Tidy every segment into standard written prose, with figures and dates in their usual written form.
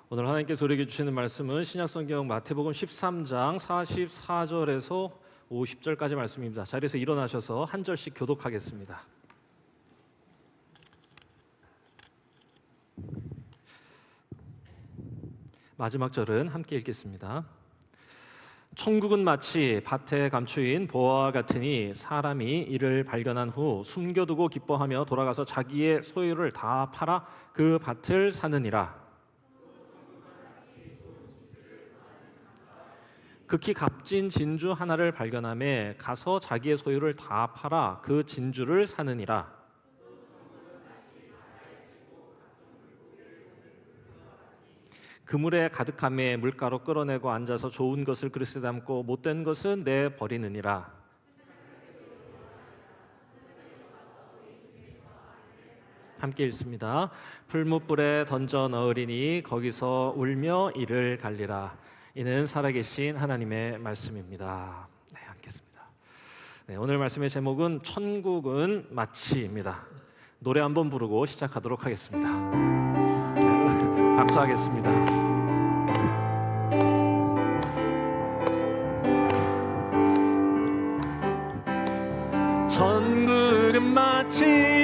오늘 하나님께서 우리에게 주시는 말씀은 신약성경 마태복음 13장 44절에서 50절까지 말씀입니다. 자리에서 일어나셔서 한 절씩 교독하겠습니다. 마지막 절은 함께 읽겠습니다. 천국은 마치 밭에 감추인 보화와 같으니 사람이 이를 발견한 후 숨겨두고 기뻐하며 돌아가서 자기의 소유를 다 팔아 그 밭을 사느니라. 극히 값진 진주 하나를 발견하며 가서 자기의 소유를 다 팔아 그 진주를 사느니라. 그물에 가득함에 물가로 끌어내고 앉아서 좋은 것을 그릇에 담고 못된 것은 내버리느니라. 함께 읽습니다. 풀무불에 던져 넣으리니 거기서 울며 이를 갈리라. 이는 살아계신 하나님의 말씀입니다. 네, 함께했습니다. 네, 오늘 말씀의 제목은 천국은 마치입니다. 노래 한번 부르고 시작하도록 하겠습니다. 박수하겠습니다. 천국은 마치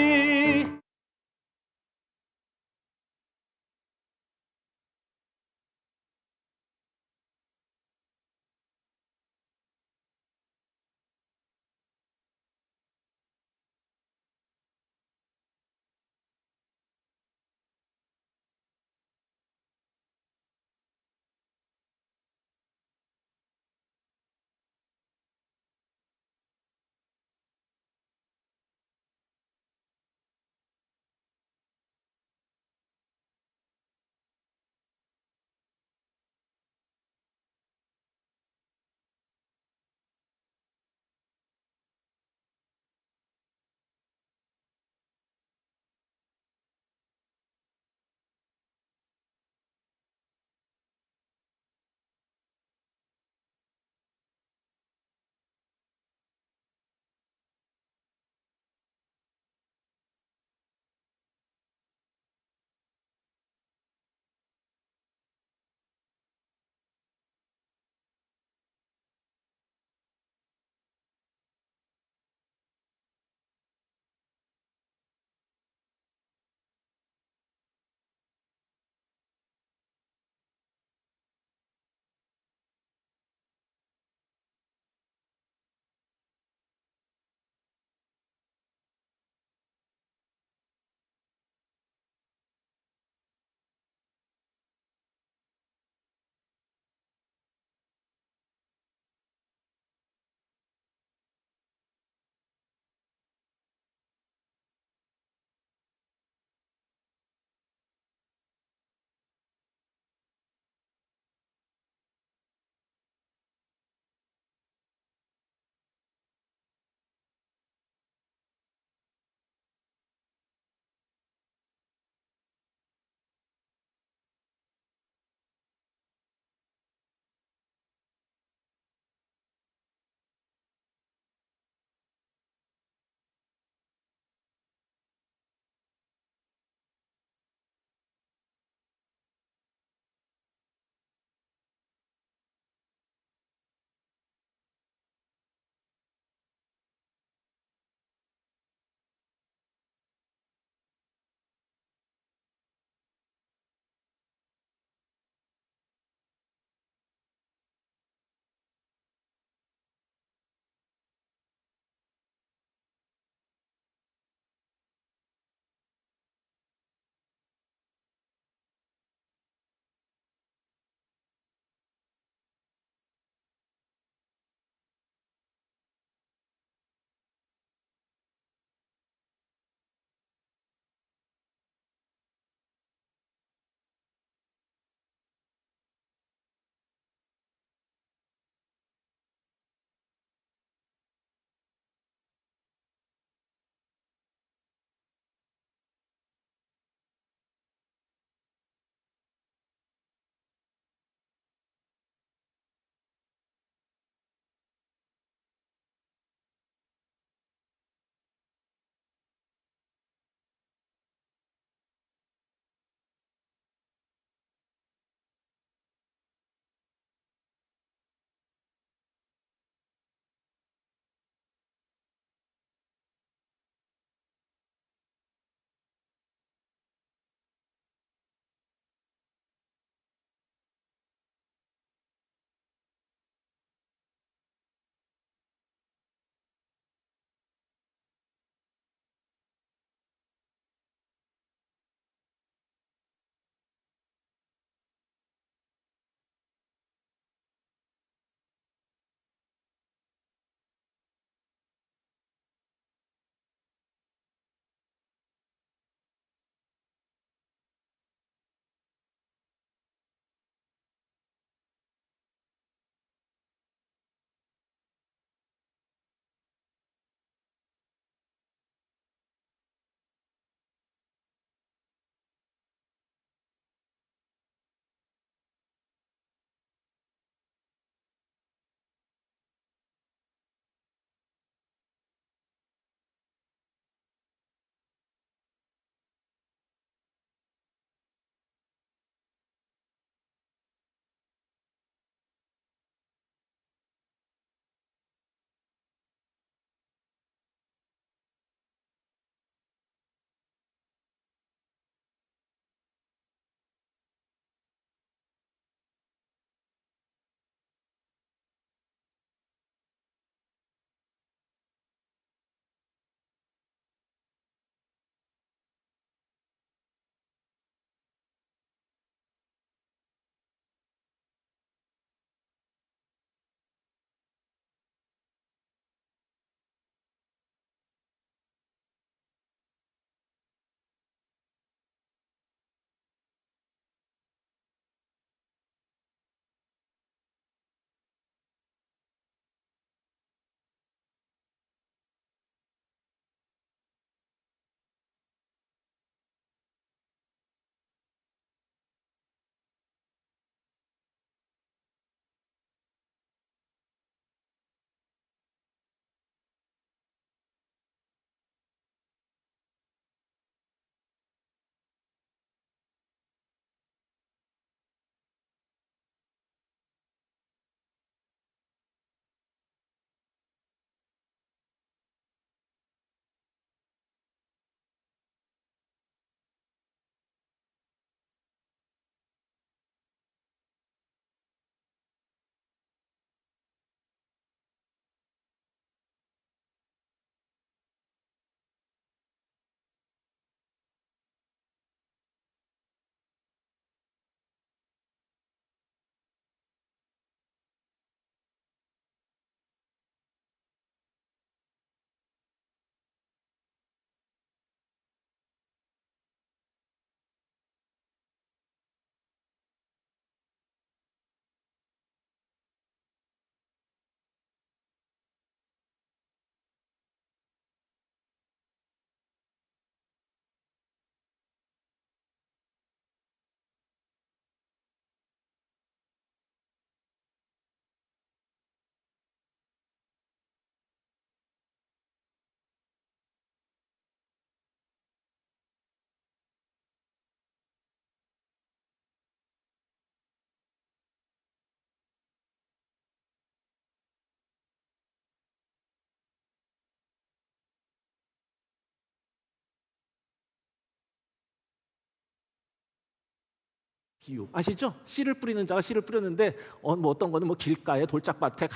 비유 아시죠? 씨를 뿌리는 자가 씨를 뿌렸는데 뭐 어떤 거는 뭐 길가에 돌짝밭에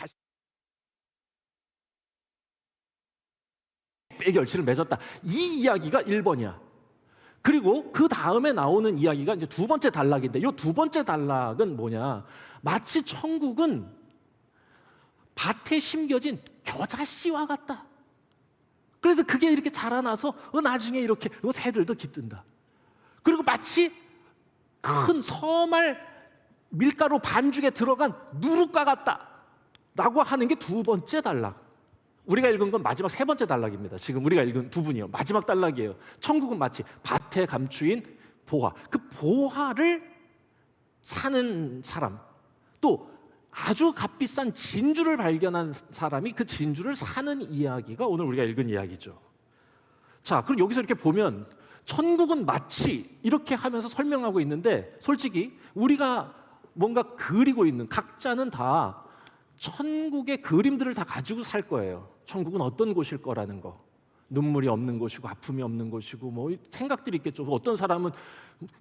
결실을 맺었다. 이 이야기가 1번이야. 그리고 그 다음에 나오는 이야기가 이제 두 번째 단락인데, 이 두 번째 단락은 뭐냐? 마치 천국은 밭에 심겨진 겨자씨와 같다. 그래서 그게 이렇게 자라나서 나중에 이렇게 새들도 깃든다. 그리고 마치 큰 서말 밀가루 반죽에 들어간 누룩과 같다라고 하는 게 두 번째 단락. 우리가 읽은 건 마지막 세 번째 단락입니다. 지금 우리가 읽은 부분이요. 마지막 단락이에요. 천국은 마치 밭에 감추인 보화. 그 보화를 사는 사람, 또 아주 값비싼 진주를 발견한 사람이 그 진주를 사는 이야기가 오늘 우리가 읽은 이야기죠. 자, 그럼 여기서 이렇게 보면 천국은 마치 이렇게 하면서 설명하고 있는데, 솔직히 우리가 뭔가 그리고 있는 각자는 다 천국의 그림들을 다 가지고 살 거예요. 천국은 어떤 곳일 거라는 거. 눈물이 없는 곳이고 아픔이 없는 곳이고 뭐 생각들이 있겠죠. 어떤 사람은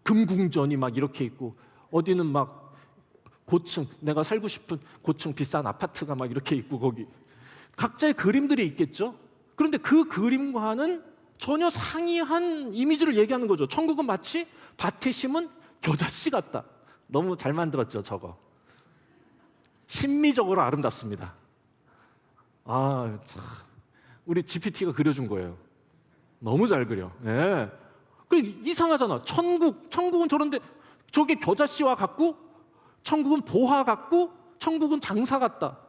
금궁전이 막 이렇게 있고, 어디는 막 고층, 내가 살고 싶은 고층 비싼 아파트가 막 이렇게 있고, 거기 각자의 그림들이 있겠죠. 그런데 그 그림과는 전혀 상이한 이미지를 얘기하는 거죠. 천국은 마치 밭에 심은 겨자씨 같다. 너무 잘 만들었죠, 저거. 심미적으로 아름답습니다. 아, 참, 우리 GPT가 그려준 거예요. 너무 잘 그려. 예. 그 이상하잖아. 천국은 저런데 저게 겨자씨와 같고, 천국은 보화 같고, 천국은 장사 같다.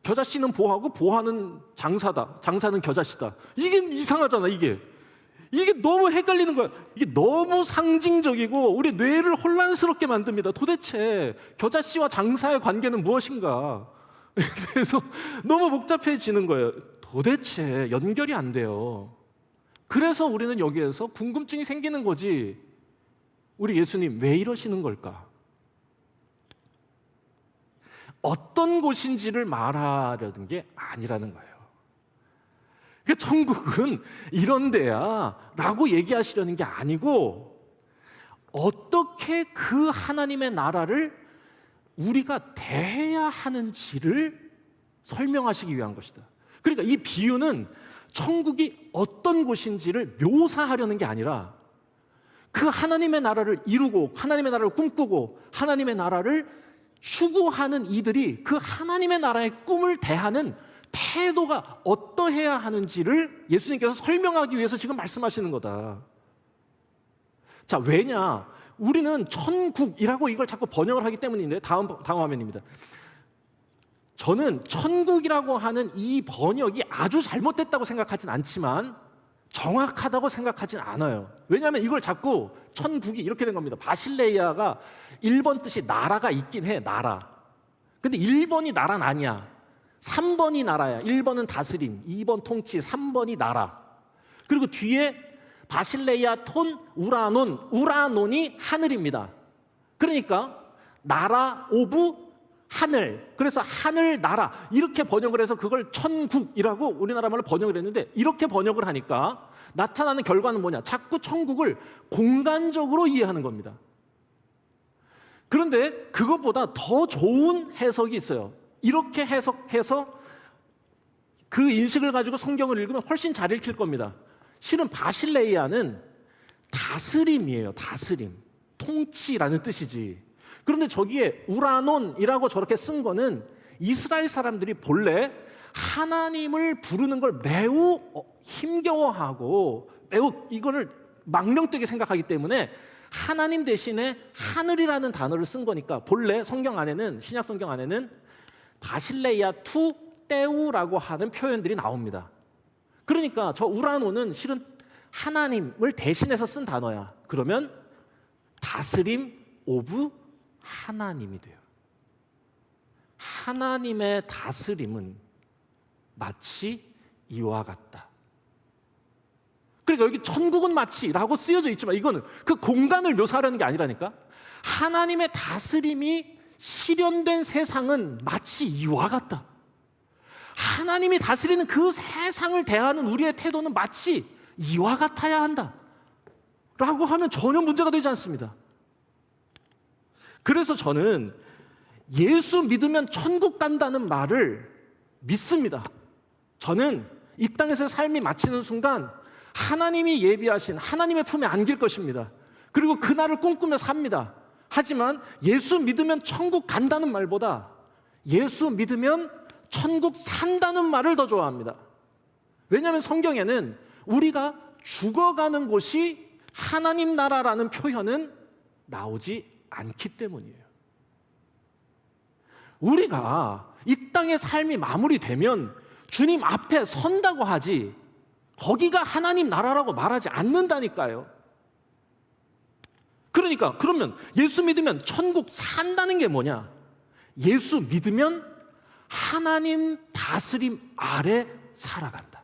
겨자씨는 보화고 보화는 장사다. 장사는 겨자씨다. 이게 이상하잖아. 이게 너무 헷갈리는 거야. 이게 너무 상징적이고 우리 뇌를 혼란스럽게 만듭니다. 도대체 겨자씨와 장사의 관계는 무엇인가? 그래서 너무 복잡해지는 거예요. 도대체 연결이 안 돼요. 그래서 우리는 여기에서 궁금증이 생기는 거지. 우리 예수님 왜 이러시는 걸까? 어떤 곳인지를 말하려는 게 아니라는 거예요. 천국은 이런 데야 라고 얘기하시려는 게 아니고, 어떻게 그 하나님의 나라를 우리가 대해야 하는지를 설명하시기 위한 것이다. 그러니까 이 비유는 천국이 어떤 곳인지를 묘사하려는 게 아니라, 그 하나님의 나라를 이루고 하나님의 나라를 꿈꾸고 하나님의 나라를 추구하는 이들이 그 하나님의 나라의 꿈을 대하는 태도가 어떠해야 하는지를 예수님께서 설명하기 위해서 지금 말씀하시는 거다. 자, 왜냐? 우리는 천국이라고 이걸 자꾸 번역을 하기 때문인데, 다음 화면입니다. 저는 천국이라고 하는 이 번역이 아주 잘못됐다고 생각하진 않지만 정확하다고 생각하진 않아요. 왜냐하면 이걸 자꾸 천국이 이렇게 된 겁니다. 바실레이아가 1번 뜻이 나라가 있긴 해, 나라. 근데 1번이 나라는 아니야. 3번이 나라야. 1번은 다스림, 2번 통치, 3번이 나라. 그리고 뒤에 바실레이아 톤 우라논이 하늘입니다. 그러니까 나라 오브 하늘, 그래서 하늘 나라 이렇게 번역을 해서 그걸 천국이라고 우리나라 말로 번역을 했는데, 이렇게 번역을 하니까 나타나는 결과는 뭐냐? 자꾸 천국을 공간적으로 이해하는 겁니다. 그런데 그것보다 더 좋은 해석이 있어요. 이렇게 해석해서 그 인식을 가지고 성경을 읽으면 훨씬 잘 읽힐 겁니다. 실은 바실레이아는 다스림이에요. 다스림, 통치라는 뜻이지. 그런데 저기에 우라논이라고 저렇게 쓴 거는 이스라엘 사람들이 본래 하나님을 부르는 걸 매우 힘겨워하고 매우 이거를 망령되게 생각하기 때문에 하나님 대신에 하늘이라는 단어를 쓴 거니까, 본래 성경 안에는, 신약 성경 안에는 바실레이아 투 떼우라고 하는 표현들이 나옵니다. 그러니까 저 우라노는 실은 하나님을 대신해서 쓴 단어야. 그러면 다스림 오브 하나님이 돼요. 하나님의 다스림은 마치 이와 같다. 그러니까 여기 천국은 마치라고 쓰여져 있지만 이거는 그 공간을 묘사하려는 게 아니라니까. 하나님의 다스림이 실현된 세상은 마치 이와 같다. 하나님이 다스리는 그 세상을 대하는 우리의 태도는 마치 이와 같아야 한다 라고 하면 전혀 문제가 되지 않습니다. 그래서 저는 예수 믿으면 천국 간다는 말을 믿습니다. 저는 이 땅에서의 삶이 마치는 순간 하나님이 예비하신 하나님의 품에 안길 것입니다. 그리고 그날을 꿈꾸며 삽니다. 하지만 예수 믿으면 천국 간다는 말보다 예수 믿으면 천국 산다는 말을 더 좋아합니다. 왜냐하면 성경에는 우리가 죽어가는 곳이 하나님 나라라는 표현은 나오지 않기 때문이에요. 우리가 이 땅의 삶이 마무리되면 주님 앞에 선다고 하지 거기가 하나님 나라라고 말하지 않는다니까요. 그러니까 그러면 예수 믿으면 천국 산다는 게 뭐냐? 예수 믿으면 하나님 다스림 아래 살아간다.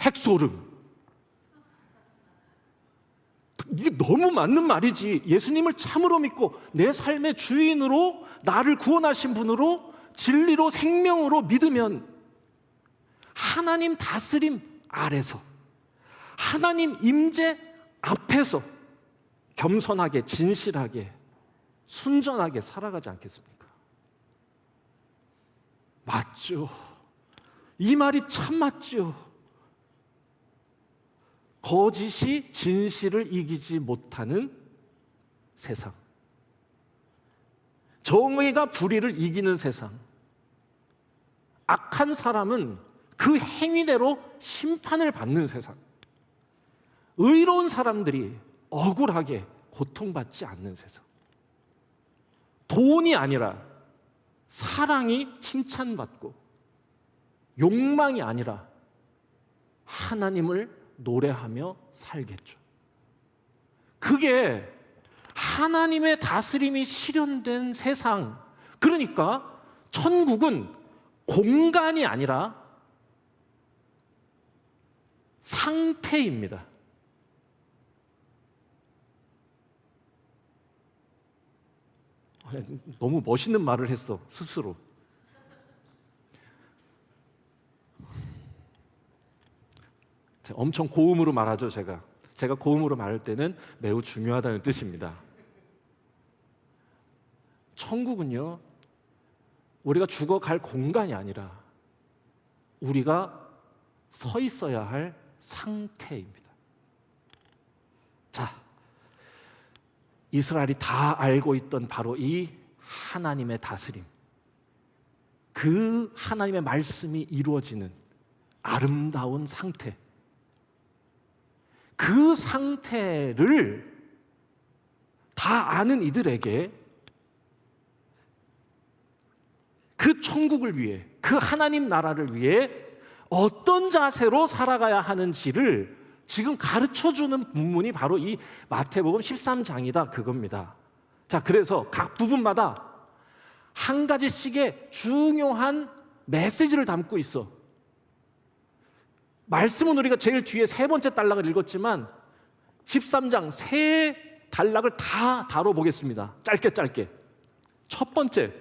핵소름. 이게 너무 맞는 말이지. 예수님을 참으로 믿고 내 삶의 주인으로 나를 구원하신 분으로 진리로 생명으로 믿으면 하나님 다스림 아래서 하나님 임재 앞에서 겸손하게 진실하게 순전하게 살아가지 않겠습니까? 맞죠. 이 말이 참 맞죠. 거짓이 진실을 이기지 못하는 세상, 정의가 불의를 이기는 세상, 악한 사람은 그 행위대로 심판을 받는 세상, 의로운 사람들이 억울하게 고통받지 않는 세상, 돈이 아니라 사랑이 칭찬받고 욕망이 아니라 하나님을 노래하며 살겠죠. 그게 하나님의 다스림이 실현된 세상. 그러니까 천국은 공간이 아니라 상태입니다. 너무 멋있는 말을 했어, 스스로. 엄청 고음으로 말하죠, 제가 고음으로 말할 때는 매우 중요하다는 뜻입니다. 천국은요, 우리가 죽어갈 공간이 아니라 우리가 서 있어야 할 상태입니다. 자, 이스라엘이 다 알고 있던 바로 이 하나님의 다스림, 그 하나님의 말씀이 이루어지는 아름다운 상태, 그 상태를 다 아는 이들에게 그 천국을 위해, 그 하나님 나라를 위해 어떤 자세로 살아가야 하는지를 지금 가르쳐주는 본문이 바로 이 마태복음 13장이다, 그겁니다. 자, 그래서 각 부분마다 한 가지씩의 중요한 메시지를 담고 있어. 말씀은 우리가 제일 뒤에 세 번째 단락을 읽었지만 13장 세 단락을 다 다뤄보겠습니다. 짧게. 첫 번째,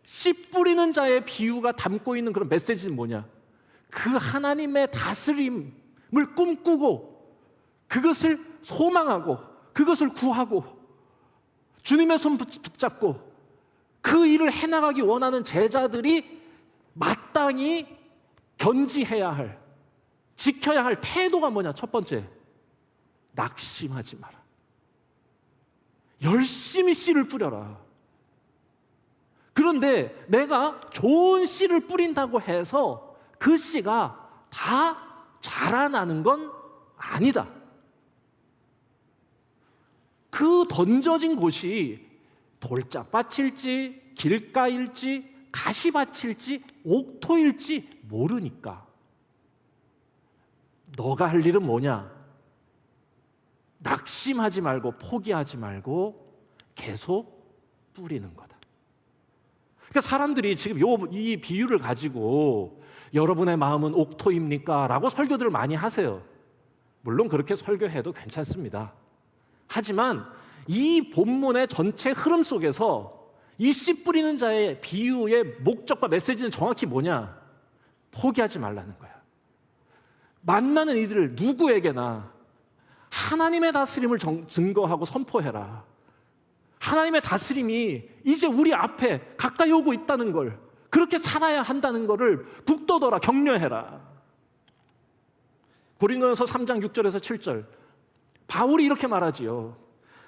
씨 뿌리는 자의 비유가 담고 있는 그런 메시지는 뭐냐? 그 하나님의 다스림을 꿈꾸고 그것을 소망하고 그것을 구하고 주님의 손 붙잡고 그 일을 해나가기 원하는 제자들이 마땅히 견지해야 할, 지켜야 할 태도가 뭐냐? 첫 번째, 낙심하지 마라. 열심히 씨를 뿌려라. 그런데 내가 좋은 씨를 뿌린다고 해서 그 씨가 다 자라나는 건 아니다. 그 던져진 곳이 돌짝밭일지 길가일지 가시밭일지 옥토일지 모르니까 너가 할 일은 뭐냐? 낙심하지 말고 포기하지 말고 계속 뿌리는 거다. 그러니까 사람들이 지금 이 비유를 가지고 여러분의 마음은 옥토입니까? 라고 설교들을 많이 하세요. 물론 그렇게 설교해도 괜찮습니다. 하지만 이 본문의 전체 흐름 속에서 이 씨 뿌리는 자의 비유의 목적과 메시지는 정확히 뭐냐? 포기하지 말라는 거야. 만나는 이들을 누구에게나 하나님의 다스림을 증거하고 선포해라. 하나님의 다스림이 이제 우리 앞에 가까이 오고 있다는 걸, 그렇게 살아야 한다는 것을 북돋워라, 격려해라. 고린도전서 3장 6절에서 7절, 바울이 이렇게 말하지요.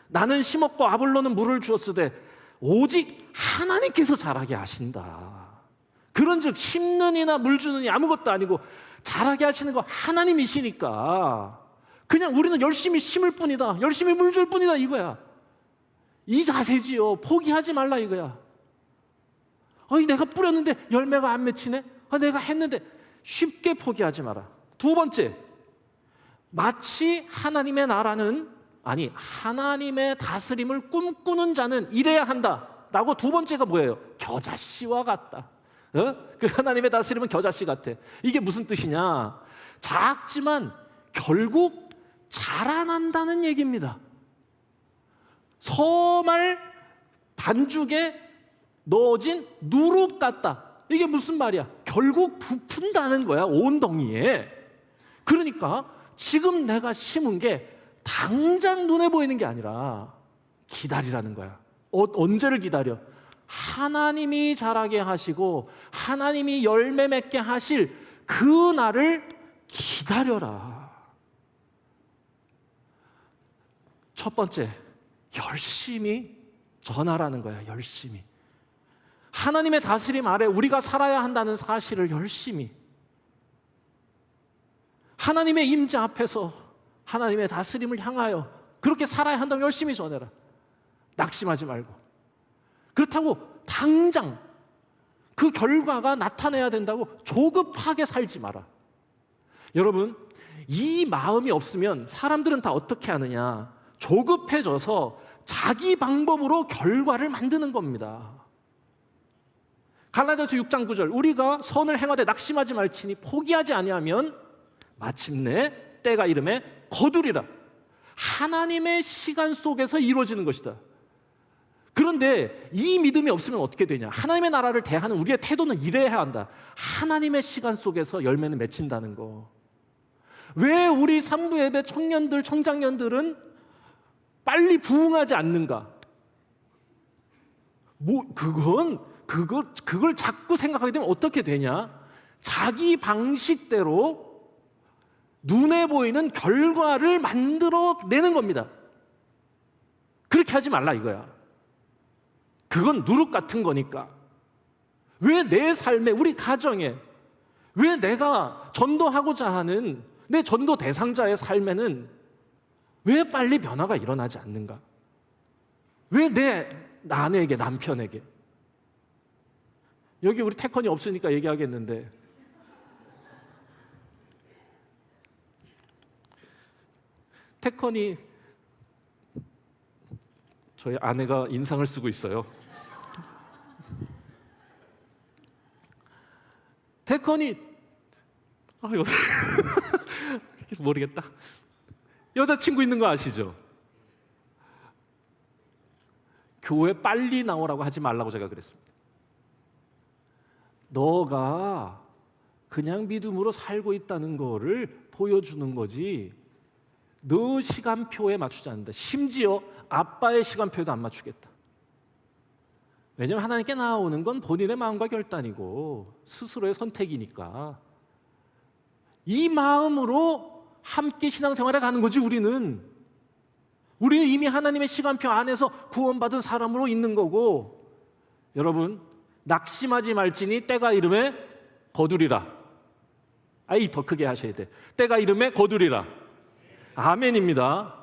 나는 심었고 아볼로는 물을 주었으되 오직 하나님께서 자라게 하신다. 그런즉 심는 이나 물 주는 이 아무것도 아니고 자라게 하시는 거 하나님이시니까 그냥 우리는 열심히 심을 뿐이다, 열심히 물 줄 뿐이다, 이거야. 이 자세지요. 포기하지 말라, 이거야. 내가 뿌렸는데 열매가 안 맺히네? 내가 했는데. 쉽게 포기하지 마라. 두 번째, 마치 하나님의 나라는, 아니 하나님의 다스림을 꿈꾸는 자는 이래야 한다라고. 두 번째가 뭐예요? 겨자씨와 같다. 그 하나님의 다스림은 겨자씨 같아. 이게 무슨 뜻이냐? 작지만 결국 자라난다는 얘기입니다. 서말 반죽에 넣어진 누룩 같다. 이게 무슨 말이야? 결국 부푼다는 거야, 온 덩이에. 그러니까 지금 내가 심은 게 당장 눈에 보이는 게 아니라 기다리라는 거야. 언제를 기다려? 하나님이 자라게 하시고 하나님이 열매 맺게 하실 그 날을 기다려라. 첫 번째, 열심히 전하라는 거야. 열심히. 하나님의 다스림 아래 우리가 살아야 한다는 사실을 열심히, 하나님의 임재 앞에서 하나님의 다스림을 향하여 그렇게 살아야 한다면 열심히 전해라. 낙심하지 말고. 그렇다고 당장 그 결과가 나타내야 된다고 조급하게 살지 마라. 여러분, 이 마음이 없으면 사람들은 다 어떻게 하느냐? 조급해져서 자기 방법으로 결과를 만드는 겁니다. 갈라디아서 6장 9절, 우리가 선을 행하되 낙심하지 말지니 포기하지 아니하면 마침내 때가 이름에 거두리라. 하나님의 시간 속에서 이루어지는 것이다. 그런데 이 믿음이 없으면 어떻게 되냐? 하나님의 나라를 대하는 우리의 태도는 이래야 한다. 하나님의 시간 속에서 열매는 맺힌다는 거. 왜 우리 산부 예배 청년들, 청장년들은 빨리 부흥하지 않는가? 그걸 자꾸 생각하게 되면 어떻게 되냐? 자기 방식대로 눈에 보이는 결과를 만들어내는 겁니다. 그렇게 하지 말라, 이거야. 그건 누룩 같은 거니까. 왜 내 삶에, 우리 가정에, 왜 내가 전도하고자 하는 내 전도 대상자의 삶에는 왜 빨리 변화가 일어나지 않는가? 왜 내 아내에게, 남편에게? 여기 우리 태컨이 없으니까 얘기하겠는데, 태컨이, 저희 아내가 인상을 쓰고 있어요. 태컨이 모르겠다. 여자친구 있는 거 아시죠? 교회 빨리 나오라고 하지 말라고 제가 그랬습니다. 너가 그냥 믿음으로 살고 있다는 거를 보여주는 거지, 너 시간표에 맞추지 않는다. 심지어 아빠의 시간표에도 안 맞추겠다. 왜냐하면 하나님께 나오는 건 본인의 마음과 결단이고 스스로의 선택이니까. 이 마음으로 함께 신앙생활에 가는 거지. 우리는 이미 하나님의 시간표 안에서 구원받은 사람으로 있는 거고. 여러분, 낙심하지 말지니 때가 이름에 거두리라. 더 크게 하셔야 돼. 때가 이름에 거두리라. 아멘입니다.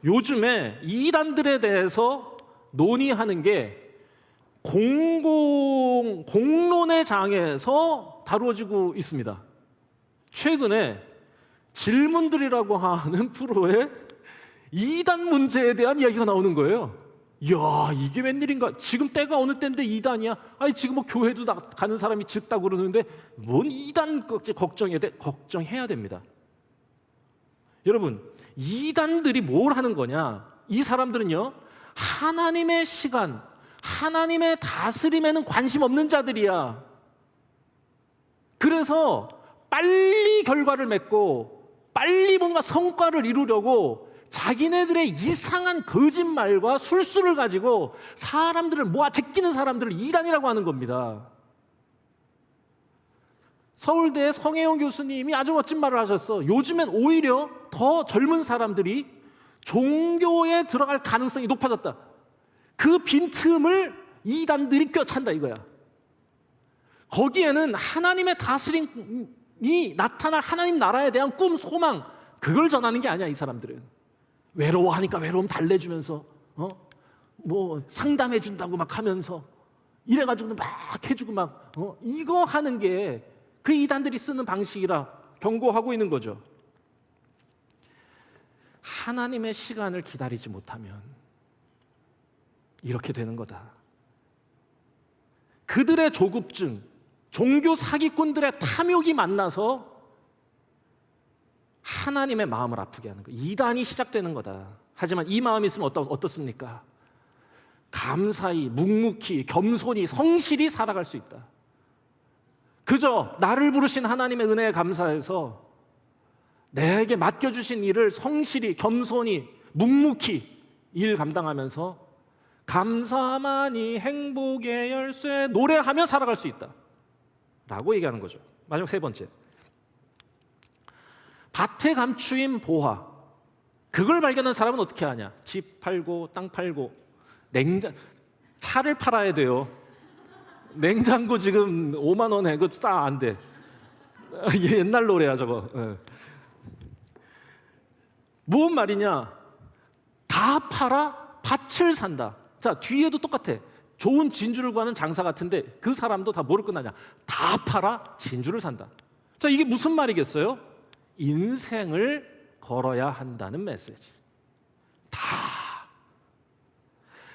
요즘에 이단들에 대해서 논의하는 게 공론의 장에서 다루어지고 있습니다. 최근에 질문들이라고 하는 프로에 이단 문제에 대한 이야기가 나오는 거예요. 이야, 이게 웬일인가? 지금 때가 어느 때인데 이단이야? 지금 뭐 교회도 가는 사람이 적다고 그러는데 뭔 이단 걱정해야 돼? 걱정해야 됩니다. 여러분, 이단들이 뭘 하는 거냐? 이 사람들은요, 하나님의 시간, 하나님의 다스림에는 관심 없는 자들이야. 그래서 빨리 결과를 맺고 빨리 뭔가 성과를 이루려고 자기네들의 이상한 거짓말과 술수를 가지고 사람들을 모아 제끼는 사람들을 이단이라고 하는 겁니다. 서울대 성혜영 교수님이 아주 멋진 말을 하셨어. 요즘엔 오히려 더 젊은 사람들이 종교에 들어갈 가능성이 높아졌다. 그 빈틈을 이단들이 꿰찬다 이거야. 거기에는 하나님의 다스림이 나타날 하나님 나라에 대한 꿈, 소망, 그걸 전하는 게 아니야. 이 사람들은 외로워하니까 외로움 달래주면서 뭐 상담해 준다고 막 하면서 이래가지고 막 해주고 막 이거 하는 게 그 이단들이 쓰는 방식이라 경고하고 있는 거죠. 하나님의 시간을 기다리지 못하면 이렇게 되는 거다. 그들의 조급증, 종교 사기꾼들의 탐욕이 만나서 하나님의 마음을 아프게 하는 거예요. 이단이 시작되는 거다. 하지만 이 마음이 있으면 어떻습니까? 감사히, 묵묵히, 겸손히, 성실히 살아갈 수 있다. 그저 나를 부르신 하나님의 은혜에 감사해서 내게 맡겨주신 일을 성실히, 겸손히, 묵묵히 일 감당하면서 감사만이 행복의 열쇠 노래하며 살아갈 수 있다 라고 얘기하는 거죠. 마지막 세 번째, 밭에 감추인 보화. 그걸 발견한 사람은 어떻게 하냐? 집 팔고 땅 팔고 차를 팔아야 돼요. 냉장고 지금 5만 원에 그거 싸 안 돼. 옛날 노래야 저거. 무슨 말이냐? 다 팔아 밭을 산다. 자, 뒤에도 똑같아. 좋은 진주를 구하는 장사 같은데 그 사람도 다 뭐를 끝나냐? 다 팔아 진주를 산다. 자, 이게 무슨 말이겠어요? 인생을 걸어야 한다는 메시지. 다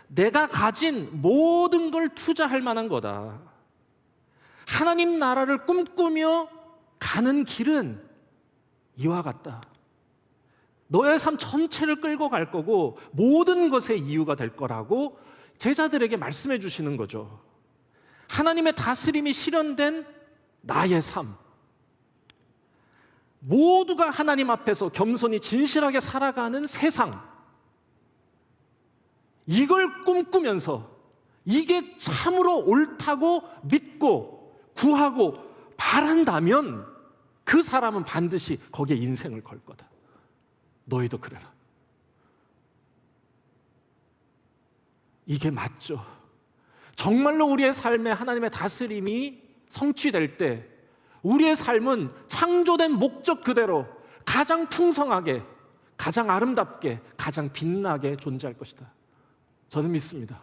내가 가진 모든 걸 투자할 만한 거다. 하나님 나라를 꿈꾸며 가는 길은 이와 같다. 너의 삶 전체를 끌고 갈 거고 모든 것의 이유가 될 거라고 제자들에게 말씀해 주시는 거죠. 하나님의 다스림이 실현된 나의 삶, 모두가 하나님 앞에서 겸손히 진실하게 살아가는 세상, 이걸 꿈꾸면서 이게 참으로 옳다고 믿고 구하고 바란다면 그 사람은 반드시 거기에 인생을 걸 거다. 너희도 그래라. 이게 맞죠. 정말로 우리의 삶에 하나님의 다스림이 성취될 때 우리의 삶은 창조된 목적 그대로 가장 풍성하게, 가장 아름답게, 가장 빛나게 존재할 것이다. 저는 믿습니다.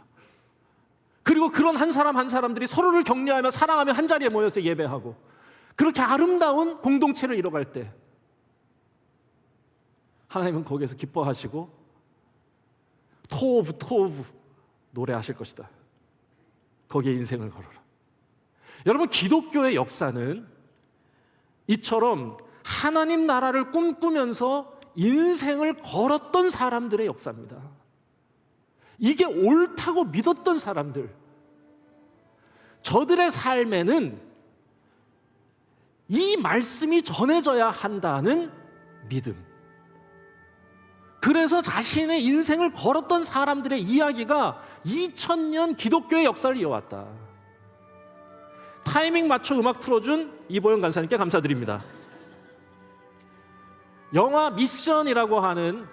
그리고 그런 한 사람 한 사람들이 서로를 격려하며 사랑하며 한 자리에 모여서 예배하고 그렇게 아름다운 공동체를 이뤄갈 때 하나님은 거기에서 기뻐하시고 토오브 노래하실 것이다. 거기에 인생을 걸어라. 여러분, 기독교의 역사는 이처럼 하나님 나라를 꿈꾸면서 인생을 걸었던 사람들의 역사입니다. 이게 옳다고 믿었던 사람들, 저들의 삶에는 이 말씀이 전해져야 한다는 믿음, 그래서 자신의 인생을 걸었던 사람들의 이야기가 2000년 기독교의 역사를 이어왔다. 타이밍 맞춰 음악 틀어준 이보영 간사님께 감사드립니다. 영화 미션이라고 하는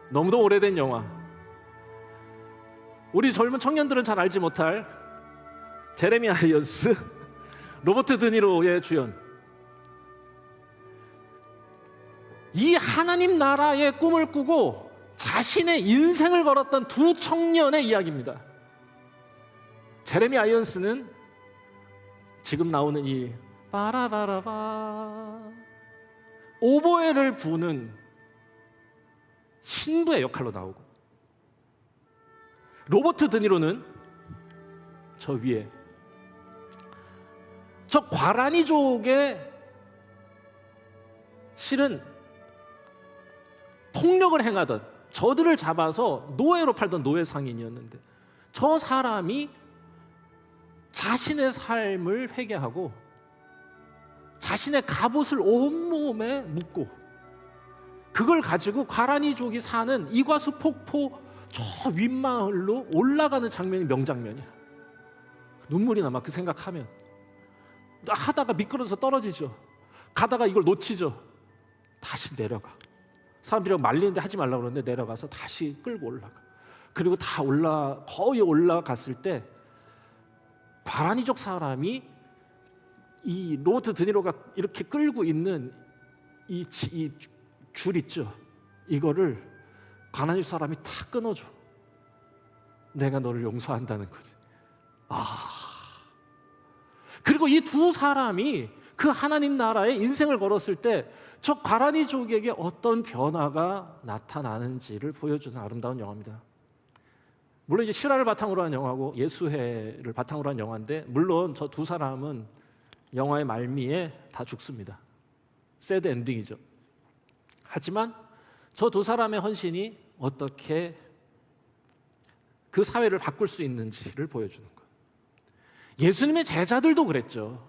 너무도 오래된 영화, 우리 젊은 청년들은 잘 알지 못할 제레미 아이언스, 로버트 드니로의 주연, 이 하나님 나라의 꿈을 꾸고 자신의 인생을 걸었던 두 청년의 이야기입니다. 제레미 아이언스는 지금 나오는 이 바라바라바 오보에를 부는 신부의 역할로 나오고, 로버트 드니로는 저 위에 저 과라니족의 실은 폭력을 행하던, 저들을 잡아서 노예로 팔던 노예 상인이었는데 저 사람이 자신의 삶을 회개하고 자신의 갑옷을 온몸에 묶고 그걸 가지고 과란이족이 사는 이과수 폭포 저 윗마을로 올라가는 장면이 명장면이야. 눈물이 나 막 그 생각하면. 하다가 미끄러져서 떨어지죠. 가다가 이걸 놓치죠. 다시 내려가. 사람들이 말리는데 하지 말라고 그러는데 내려가서 다시 끌고 올라가. 그리고 다 거의 올라갔을 때 과란이족 사람이 이 로버트 드니로가 이렇게 끌고 있는 이 줄 있죠. 이거를 과란이족 사람이 탁 끊어줘. 내가 너를 용서한다는 거지. 그리고 이 두 사람이 그 하나님 나라에 인생을 걸었을 때 저 과란이족에게 어떤 변화가 나타나는지를 보여주는 아름다운 영화입니다. 물론 이제 실화를 바탕으로 한 영화고 예수회를 바탕으로 한 영화인데, 물론 저 두 사람은 영화의 말미에 다 죽습니다. 새드 엔딩이죠. 하지만 저 두 사람의 헌신이 어떻게 그 사회를 바꿀 수 있는지를 보여주는 거예요. 예수님의 제자들도 그랬죠.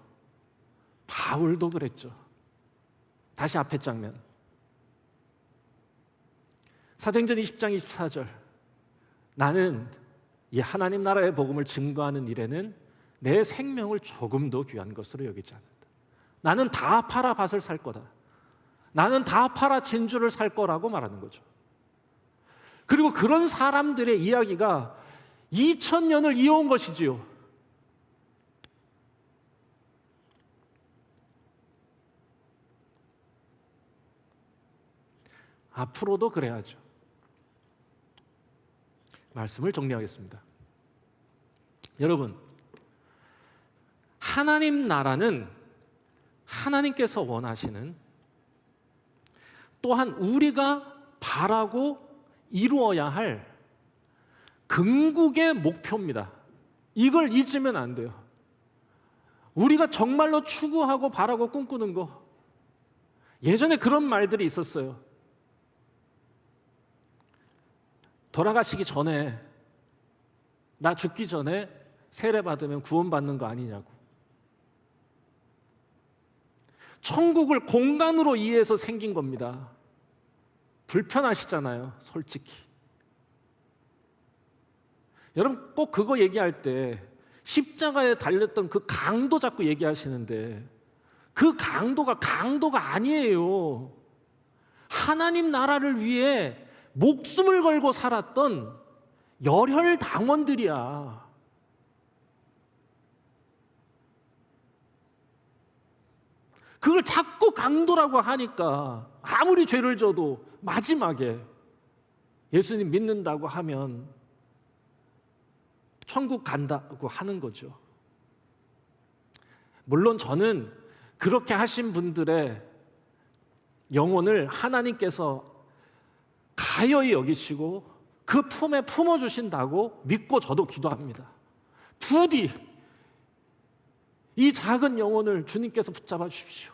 바울도 그랬죠. 다시 앞에 장면. 사도행전 20장 24절. 나는 이 하나님 나라의 복음을 증거하는 일에는 내 생명을 조금도 귀한 것으로 여기지 않는다. 나는 다 팔아 밭을 살 거다. 나는 다 팔아 진주를 살 거라고 말하는 거죠. 그리고 그런 사람들의 이야기가 2000년을 이어온 것이지요. 앞으로도 그래야죠. 말씀을 정리하겠습니다. 여러분, 하나님 나라는 하나님께서 원하시는, 또한 우리가 바라고 이루어야 할 궁극의 목표입니다. 이걸 잊으면 안 돼요. 우리가 정말로 추구하고 바라고 꿈꾸는 거. 예전에 그런 말들이 있었어요. 돌아가시기 전에, 나 죽기 전에 세례 받으면 구원받는 거 아니냐고. 천국을 공간으로 이해해서 생긴 겁니다. 불편하시잖아요, 솔직히. 여러분 꼭 그거 얘기할 때 십자가에 달렸던 그 강도 자꾸 얘기하시는데, 그 강도가 아니에요. 하나님 나라를 위해 목숨을 걸고 살았던 열혈 당원들이야. 그걸 자꾸 강도라고 하니까 아무리 죄를 져도 마지막에 예수님 믿는다고 하면 천국 간다고 하는 거죠. 물론 저는 그렇게 하신 분들의 영혼을 하나님께서 가여이 여기시고 그 품에 품어주신다고 믿고 저도 기도합니다. 부디 이 작은 영혼을 주님께서 붙잡아 주십시오.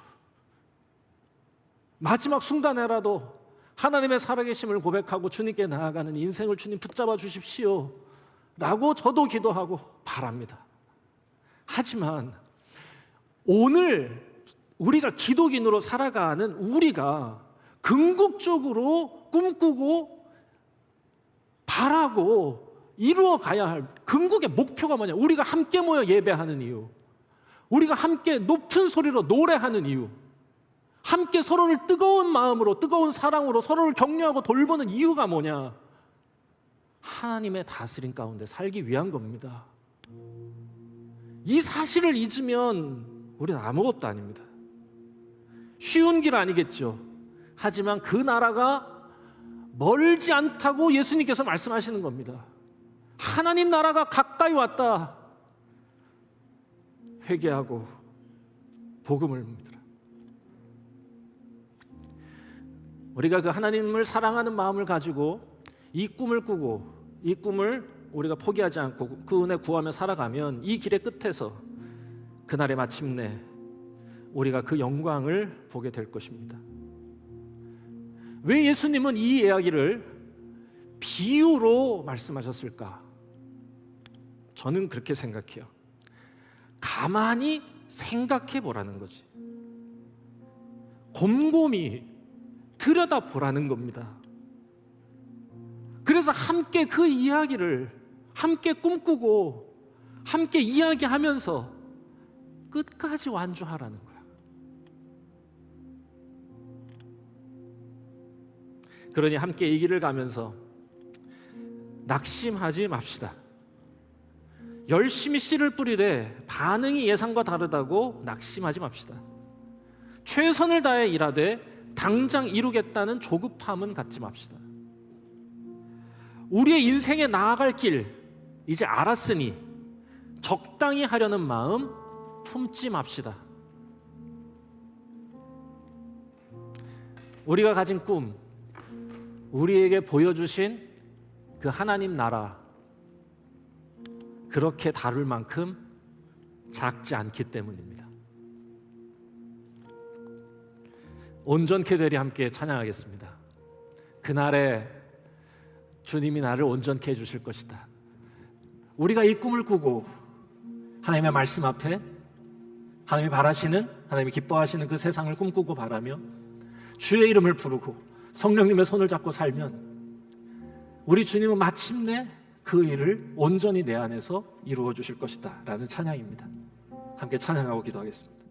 마지막 순간에라도 하나님의 살아계심을 고백하고 주님께 나아가는 인생을 주님 붙잡아 주십시오 라고 저도 기도하고 바랍니다. 하지만 오늘 우리가 기독인으로 살아가는 우리가 궁극적으로 꿈꾸고 바라고 이루어 가야 할 궁극의 목표가 뭐냐? 우리가 함께 모여 예배하는 이유, 우리가 함께 높은 소리로 노래하는 이유, 함께 서로를 뜨거운 마음으로, 뜨거운 사랑으로 서로를 격려하고 돌보는 이유가 뭐냐? 하나님의 다스림 가운데 살기 위한 겁니다. 이 사실을 잊으면 우리는 아무것도 아닙니다. 쉬운 길 아니겠죠. 하지만 그 나라가 멀지 않다고 예수님께서 말씀하시는 겁니다. 하나님 나라가 가까이 왔다. 회개하고 복음을 믿으라. 우리가 그 하나님을 사랑하는 마음을 가지고 이 꿈을 꾸고 이 꿈을 우리가 포기하지 않고 그 은혜 구하며 살아가면 이 길의 끝에서 그날에 마침내 우리가 그 영광을 보게 될 것입니다. 왜 예수님은 이 이야기를 비유로 말씀하셨을까? 저는 그렇게 생각해요. 가만히 생각해 보라는 거지. 곰곰이 들여다보라는 겁니다. 그래서 함께 그 이야기를 함께 꿈꾸고 함께 이야기하면서 끝까지 완주하라는 거야. 그러니 함께 이 길을 가면서 낙심하지 맙시다. 열심히 씨를 뿌리되 반응이 예상과 다르다고 낙심하지 맙시다. 최선을 다해 일하되 당장 이루겠다는 조급함은 갖지 맙시다. 우리의 인생에 나아갈 길 이제 알았으니 적당히 하려는 마음 품지 맙시다. 우리가 가진 꿈, 우리에게 보여주신 그 하나님 나라, 그렇게 다룰 만큼 작지 않기 때문입니다. 온전케 되리 함께 찬양하겠습니다. 그날에 주님이 나를 온전케 해주실 것이다. 우리가 이 꿈을 꾸고 하나님의 말씀 앞에 하나님이 바라시는, 하나님이 기뻐하시는 그 세상을 꿈꾸고 바라며 주의 이름을 부르고 성령님의 손을 잡고 살면 우리 주님은 마침내 그 일을 온전히 내 안에서 이루어 주실 것이다 라는 찬양입니다. 함께 찬양하고 기도하겠습니다.